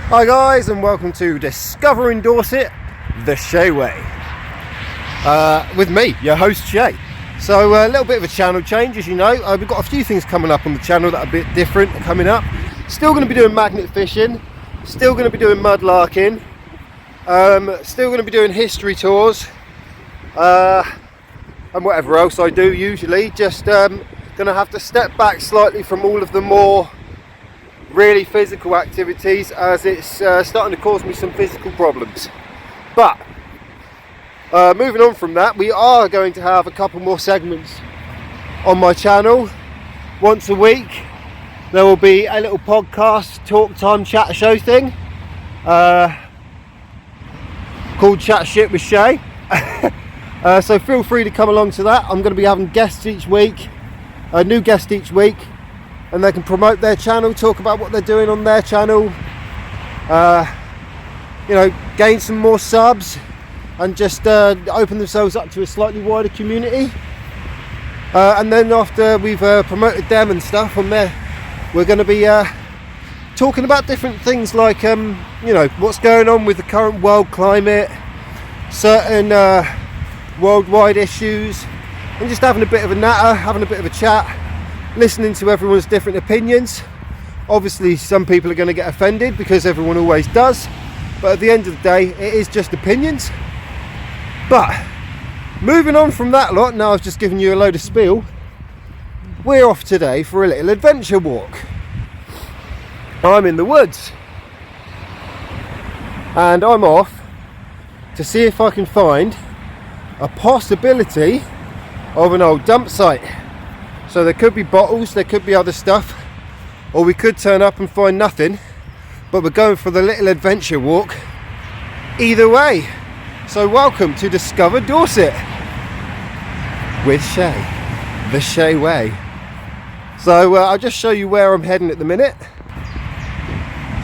Hi guys, and welcome to Discovering Dorset the Shay Way with me, your host Shay. So a little bit of a channel change, as you know. We've got a few things coming up on the channel that are a bit different coming up. Still going to be doing magnet fishing, still going to be doing mudlarking, still going to be doing history tours, and whatever else I do usually. Just going to have to step back slightly from all of the more really physical activities, as it's starting to cause me some physical problems. But moving on from that, we are going to have a couple more segments on my channel. Once a week there will be a little podcast talk time chat show thing called Chat Shit with Shay. So feel free to come along to that. I'm going to be having guests each week, a new guest each week, and they can promote their channel, talk about what they're doing on their channel, gain some more subs, and just open themselves up to a slightly wider community. And then after we've promoted them and stuff on there, we're going to be talking about different things like what's going on with the current world climate, certain worldwide issues, and just having a bit of a natter, having a bit of a chat, listening to everyone's different opinions. Obviously some people are going to get offended, because everyone always does, but at the end of the day it is just opinions. But moving on from that lot, now I've just given you a load of spiel, we're off today for a little adventure walk. I'm in the woods and I'm off to see if I can find a possibility of an old dump site. So there could be bottles, there could be other stuff, or we could turn up and find nothing, but we're going for the little adventure walk either way. So welcome to Discover Dorset with Shay, the Shay Way. So I'll just show you where I'm heading at the minute.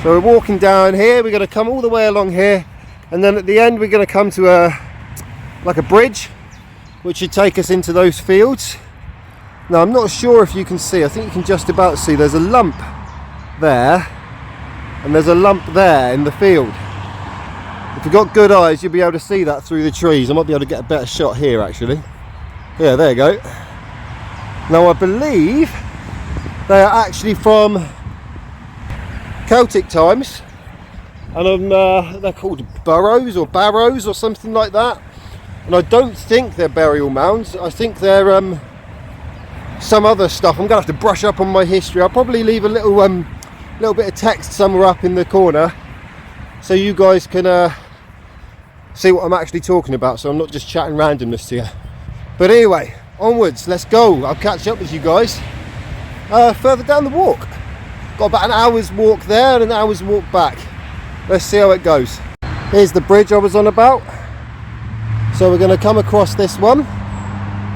So we're walking down here, we're going to come all the way along here, and then at the end we're going to come to a bridge which should take us into those fields. Now I'm not sure if you can see, I think you can just about see, there's a lump there and there's a lump there in the field. If you've got good eyes you'll be able to see that through the trees. I might be able to get a better shot here actually. Yeah, there you go. Now I believe they are actually from Celtic times, and they're called burrows or barrows or something like that, and I don't think they're burial mounds. I think they're some other stuff. I'm gonna have to brush up on my history. I'll probably leave a little bit of text somewhere up in the corner so you guys can see what I'm actually talking about, so I'm not just chatting randomness to you. But anyway, onwards, let's go. I'll catch up with you guys further down the walk. Got about an hour's walk there and an hour's walk back. Let's see how it goes. Here's the bridge I was on about. So we're going to come across this one.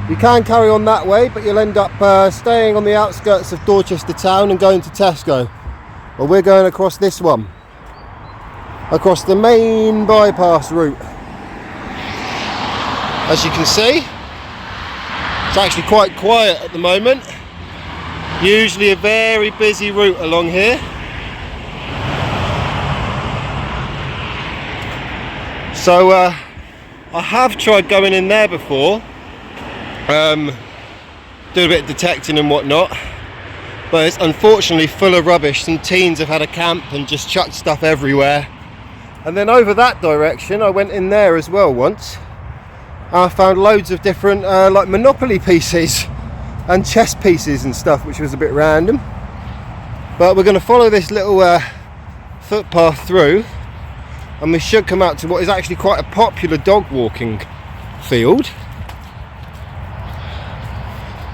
You can carry on that way, but you'll end up staying on the outskirts of Dorchester town and going to Tesco. Well, we're going across this one, across the main bypass route. As you can see, it's actually quite quiet at the moment. Usually a very busy route along here. So I have tried going in there before, do a bit of detecting and whatnot, but it's unfortunately full of rubbish. Some teens have had a camp and just chucked stuff everywhere. And then over that direction I went in there as well once. I found loads of different like Monopoly pieces and chess pieces and stuff, which was a bit random. But we're going to follow this little footpath through, and we should come out to what is actually quite a popular dog walking field,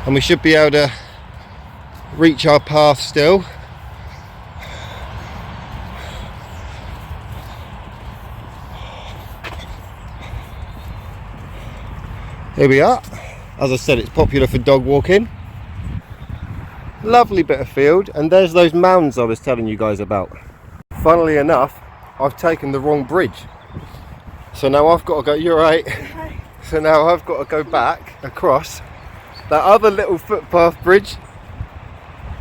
and we should be able to reach our path still. Here we are. As I said, it's popular for dog walking. Lovely bit of field, and there's those mounds I was telling you guys about. Funnily enough, I've taken the wrong bridge. So now I've got to go, you're right. Okay. So now I've got to go back across that other little footpath bridge.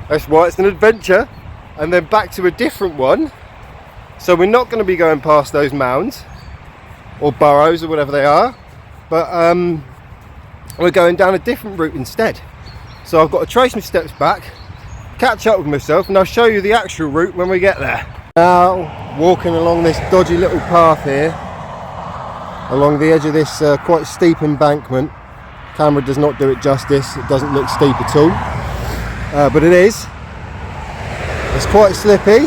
That's why it's an adventure. And then back to a different one So we're not going to be going past those mounds or burrows or whatever they are, but we're going down a different route instead. So I've got to trace my steps back, catch up with myself, and I'll show you the actual route when we get there. Now walking along this dodgy little path here, along the edge of this quite steep embankment. Camera does not do it justice, it doesn't look steep at all, but it is. It's quite slippy,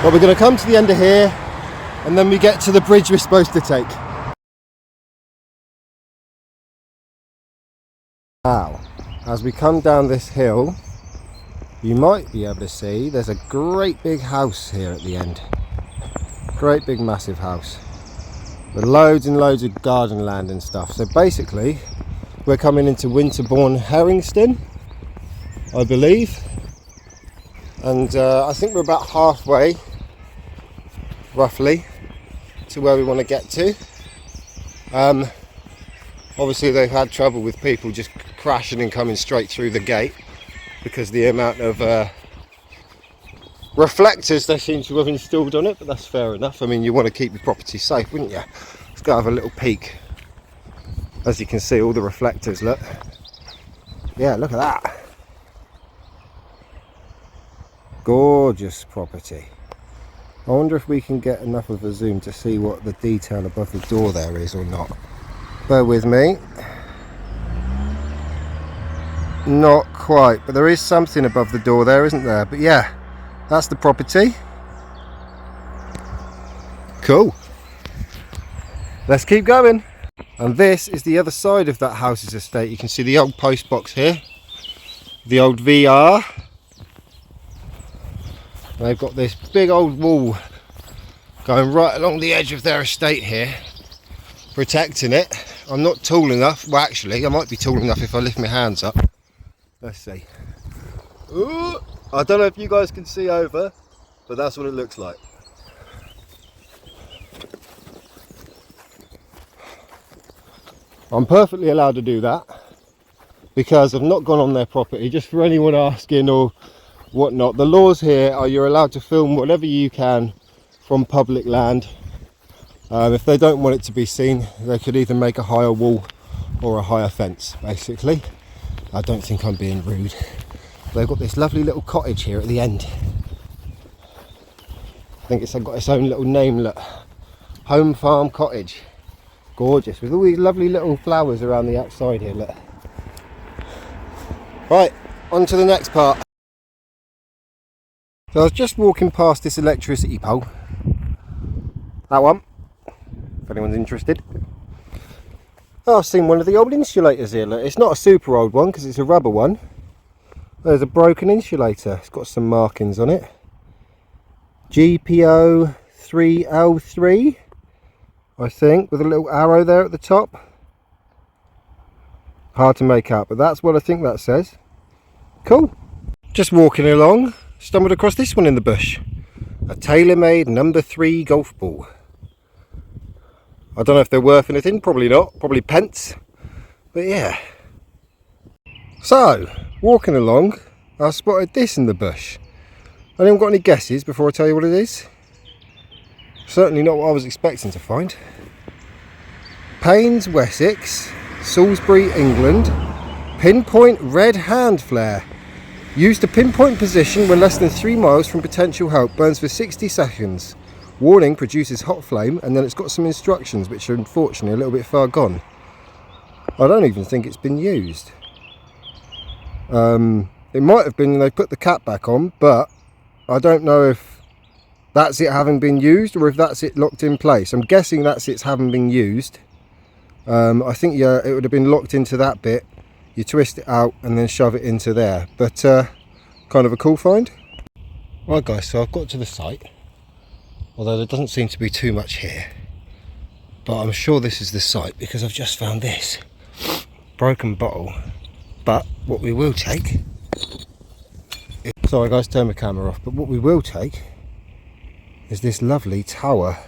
but we're going to come to the end of here and then we get to the bridge we're supposed to take. Now, as we come down this hill, you might be able to see there's a great big house here at the end. Great big massive house with loads and loads of garden land and stuff. So basically we're coming into Winterbourne Herringston, I believe, and I think we're about halfway roughly to where we want to get to. Obviously they've had trouble with people just crashing and coming straight through the gate because the amount of reflectors they seem to have installed on it, but that's fair enough. I mean, you want to keep your property safe, wouldn't you? Let's go have a little peek. As you can see, all the reflectors, look. Yeah, look at that. Gorgeous property. I wonder if we can get enough of a zoom to see what the detail above the door there is or not. Bear with me. Not quite, but there is something above the door there, isn't there? But yeah, that's the property. Cool. Let's keep going. And this is the other side of that house's estate. You can see the old post box here, the old VR. They've got this big old wall going right along the edge of their estate here, protecting it. I'm not tall enough. Well, actually, I might be tall enough if I lift my hands up. Let's see. Ooh, I don't know if you guys can see over, but that's what it looks like. I'm perfectly allowed to do that because I've not gone on their property. Just for anyone asking or whatnot, the laws here are you're allowed to film whatever you can from public land. If they don't want it to be seen, they could either make a higher wall or a higher fence, basically. I don't think I'm being rude. They've got this lovely little cottage here at the end. I think it's got its own little name, look. Home Farm Cottage. Gorgeous, with all these lovely little flowers around the outside here, look. Right, on to the next part. So I was just walking past this electricity pole. That one, if anyone's interested. Oh, I've seen one of the old insulators here, look. It's not a super old one because it's a rubber one. There's a broken insulator, it's got some markings on it. GPO 3L3, I think, with a little arrow there at the top. Hard to make out, but that's what I think that says. Cool. Just walking along, stumbled across this one in the bush. A tailor-made number 3 golf ball. I don't know if they're worth anything, probably not, probably pence, but yeah. So, walking along, I spotted this in the bush. Anyone got any guesses before I tell you what it is? Certainly not what I was expecting to find. Paynes, Wessex, Salisbury, England, pinpoint red hand flare. Used to pinpoint position when less than 3 miles from potential help. Burns for 60 seconds. Warning, produces hot flame, and then it's got some instructions which are unfortunately a little bit far gone. I don't even think it's been used. It might have been, they put the cap back on, but I don't know if that's it having been used or if that's it locked in place. I'm guessing that's it having been used. I think, yeah, it would have been locked into that bit. You twist it out and then shove it into there. But kind of a cool find. Right guys, so I've got to the site. Although there doesn't seem to be too much here. But I'm sure this is the site because I've just found this. Broken bottle. But what we will take... Sorry guys, turn my camera off. But what we will take is this lovely tower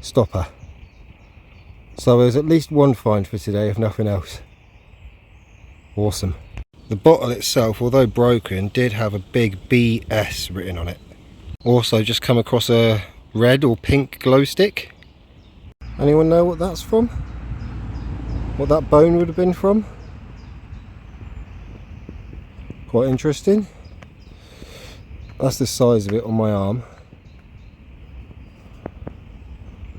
stopper. So there's at least one find for today, if nothing else. Awesome. The bottle itself, although broken, did have a big BS written on it. Also just come across a red or pink glow stick. Anyone know what that's from? What that bone would have been from? Quite interesting. That's the size of it on my arm.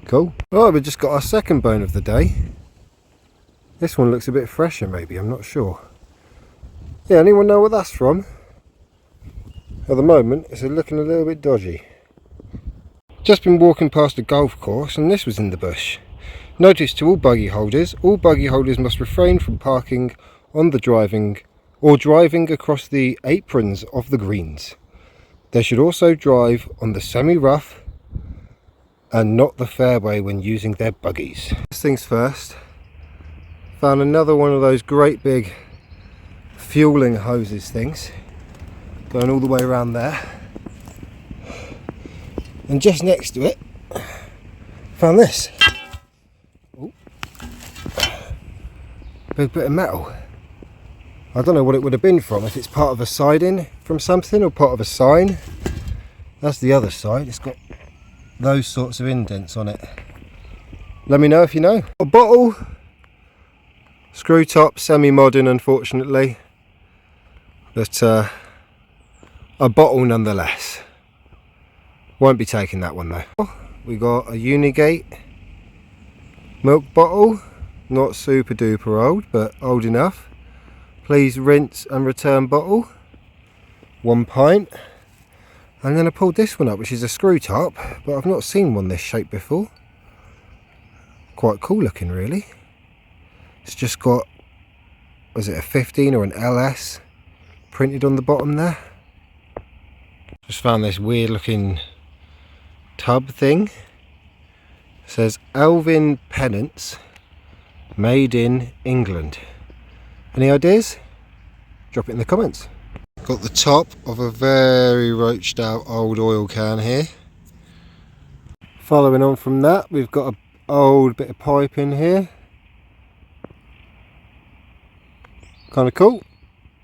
Cool. Right, we've just got our second bone of the day. This one looks a bit fresher maybe, I'm not sure. Yeah, anyone know what that's from? At the moment it's looking a little bit dodgy. Just been walking past a golf course and this was in the bush. Notice to all buggy holders must refrain from parking on the driving across the aprons of the greens. They should also drive on the semi-rough and not the fairway when using their buggies. First things first, found another one of those great big fueling hoses things going all the way around there, and just next to it found this. Ooh. Big bit of metal. I don't know what it would have been from, if it's part of a siding from something or part of a sign. That's the other side, it's got those sorts of indents on it. Let me know if you know. A bottle, screw top, semi-modern unfortunately, but a bottle nonetheless. Won't be taking that one though. We got a Unigate milk bottle, not super duper old but old enough. Please rinse and return bottle, 1 pint. And then I pulled this one up, which is a screw top, but I've not seen one this shape before. Quite cool looking really. It's just got, was it a 15 or an LS printed on the bottom there. Just found this weird looking tub thing. It says Elvin Pennants, made in England. Any ideas? Drop it in the comments. Got the top of a very roached out old oil can here. Following on from that, we've got an old bit of pipe in here. Kind of cool.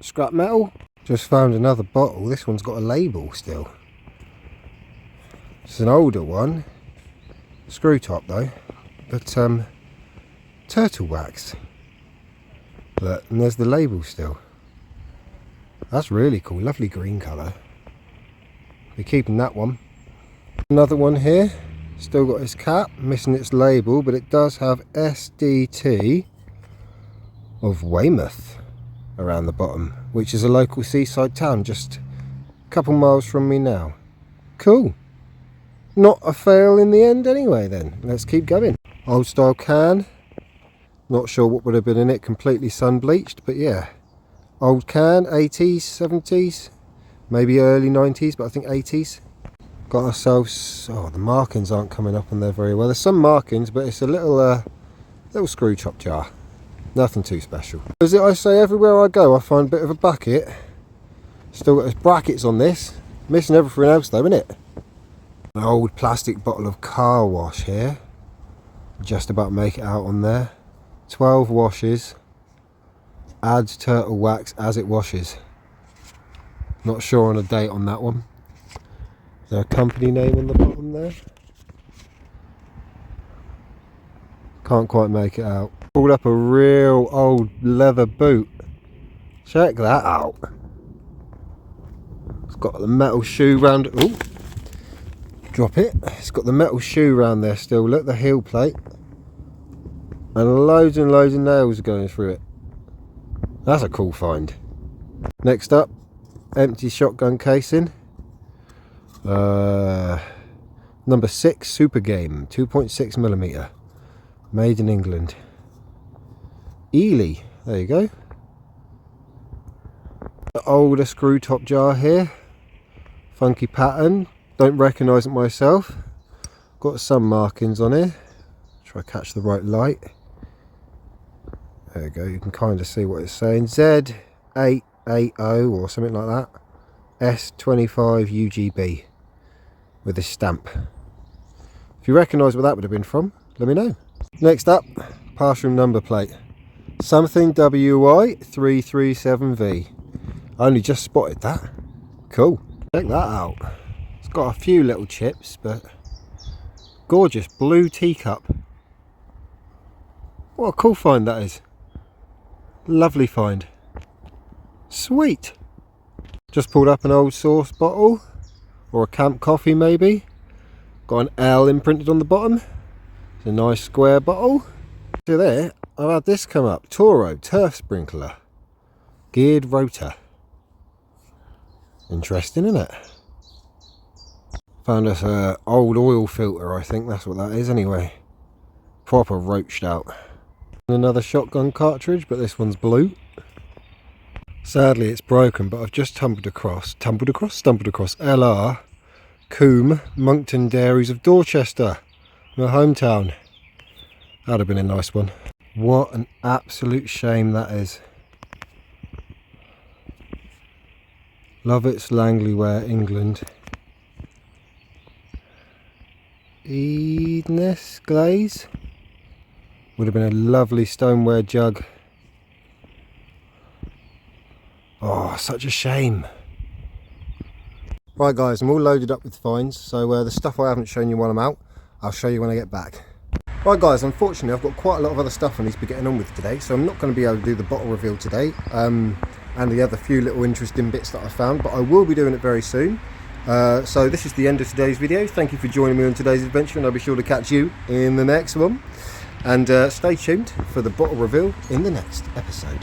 Scrap metal. Just found another bottle. This one's got a label still. It's an older one. Screw top though. But turtle wax. Look, and there's the label still. That's really cool, lovely green colour. We're keeping that one. Another one here, still got its cap, missing its label, but it does have SDT of Weymouth around the bottom, which is a local seaside town just a couple miles from me now. Cool. Not a fail in the end anyway then. Let's keep going. Old style can. Not sure what would have been in it, completely sun bleached, but yeah. Old can, 80s, 70s, maybe early 90s, but I think 80s. Got ourselves, oh the markings aren't coming up on there very well. There's some markings, but it's a little screw top jar. Nothing too special. As I say, everywhere I go I find a bit of a bucket. Still got its brackets on this. Missing everything else though, innit? An old plastic bottle of car wash here. Just about make it out on there. 12 washes. Adds turtle wax as it washes. Not sure on a date on that one. Is there a company name on the bottom there? Can't quite make it out. Pulled up a real old leather boot. Check that out. It's got the metal shoe round. Ooh, drop it. It's got the metal shoe round there still. Look, the heel plate. And loads of nails going through it. That's a cool find. Next up, empty shotgun casing. Number 6 Super Game, 2.6mm. Made in England. Ely, there you go. The older screw top jar here. Funky pattern, don't recognise it myself. Got some markings on here. Try to catch the right light. There you go, you can kind of see what it's saying. Z880 or something like that. S25 UGB with a stamp. If you recognise what that would have been from, let me know. Next up, partial number plate. Something WI 337V. I only just spotted that. Cool. Check that out. It's Got a few little chips, but gorgeous blue teacup. What a cool find that is. Lovely find. Sweet. Just pulled up an old sauce bottle, or a camp coffee maybe. Got an L imprinted on the bottom. It's a nice square bottle. So there, I've had this come up. Toro turf sprinkler. Geared rotor. Interesting, isn't it? Found us an old oil filter, I think that's what that is anyway. Proper roached out. Another shotgun cartridge, but this one's blue. Sadly it's broken, but I've just stumbled across LR Coombe Monkton Dairies of Dorchester, my hometown. That'd have been a nice one. What an absolute shame that is. Lovett's Langley England. Edness glaze. Would have been a lovely stoneware jug. Oh, such a shame. Right guys, I'm all loaded up with finds, so the stuff I haven't shown you while I'm out, I'll show you when I get back. Right guys, unfortunately I've got quite a lot of other stuff I need to be getting on with today, so I'm not going to be able to do the bottle reveal today, and the other few little interesting bits that I found, but I will be doing it very soon. So this is the end of today's video. Thank you for joining me on today's adventure, and I'll be sure to catch you in the next one. And stay tuned for the bottle reveal in the next episode.